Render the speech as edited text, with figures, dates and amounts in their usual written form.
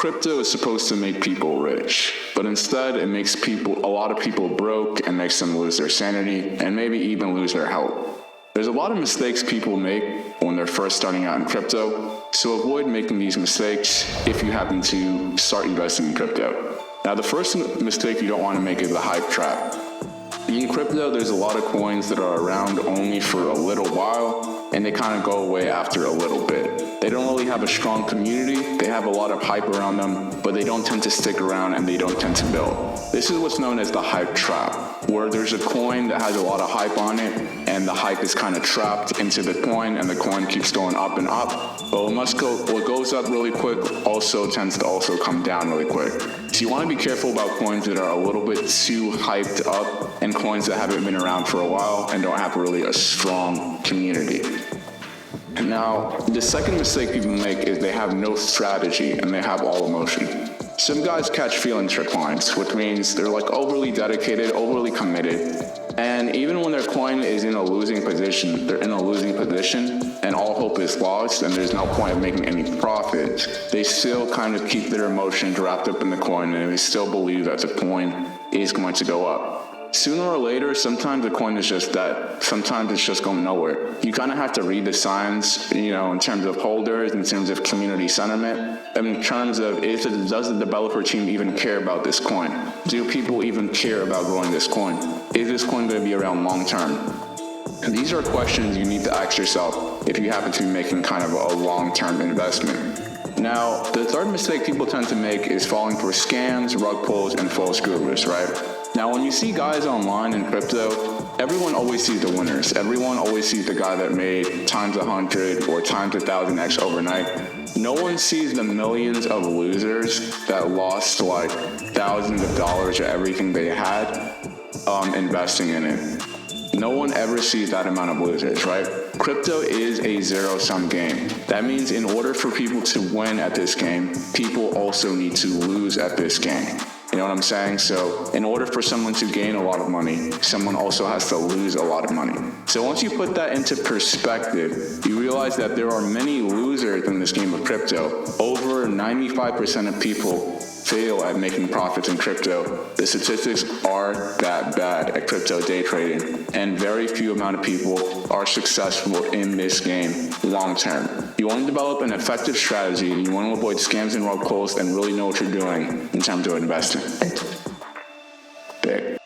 Crypto is supposed to make people rich, but instead it makes a lot of people broke and makes them lose their sanity and maybe even lose their health. There's a lot of mistakes people make when they're first starting out in crypto, so avoid making these mistakes if you happen to start investing in crypto. Now, the first mistake you don't want to make is the hype trap. In crypto, there's a lot of coins that are around only for a little while, and they kind of go away after a little bit. They don't really have a strong community, they have a lot of hype around them, but they don't tend to stick around and they don't tend to build. This is what's known as the hype trap, where there's a coin that has a lot of hype on it, and the hype is kind of trapped into the coin, and the coin keeps going up and up. But what goes up really quick also tends to also come down really quick. So you want to be careful about coins that are a little bit too hyped up and coins that haven't been around for a while and don't have really a strong community. Now, the second mistake people make is they have no strategy and they have all emotion. Some guys catch feelings for coins, which means they're like overly dedicated, overly committed, and even when their coin is in a losing position, they're in a losing position and all hope is lost and there's no point of making any profit, they still kind of keep their emotions wrapped up in the coin and they still believe that the coin is going to go up. Sooner or later, sometimes the coin is just dead. Sometimes it's just going nowhere. You kind of have to read the signs, in terms of holders, in terms of community sentiment, and in terms of does the developer team even care about this coin? Do people even care about growing this coin? Is this coin going to be around long term? And these are questions you need to ask yourself if you happen to be making kind of a long-term investment. Now, the third mistake people tend to make is falling for scams, rug pulls, and false gurus, right? Now, when you see guys online in crypto, everyone always sees the winners. Everyone always sees the guy that made times 100 or times 1,000x overnight. No one sees the millions of losers that lost like thousands of dollars or everything they had investing in it. No one ever sees that amount of losers, right? Crypto is a zero-sum game. That means in order for people to win at this game, people also need to lose at this game. You know what I'm saying? So in order for someone to gain a lot of money, someone also has to lose a lot of money. So once you put that into perspective, you realize that there are many losers in this game of crypto. Over 95% of people fail at making profits in crypto. The statistics are that bad at crypto day trading, and very few amount of people are successful in this game long term. You want to develop an effective strategy, you want to avoid scams and rug pulls, and really know what you're doing in terms of investing. Big.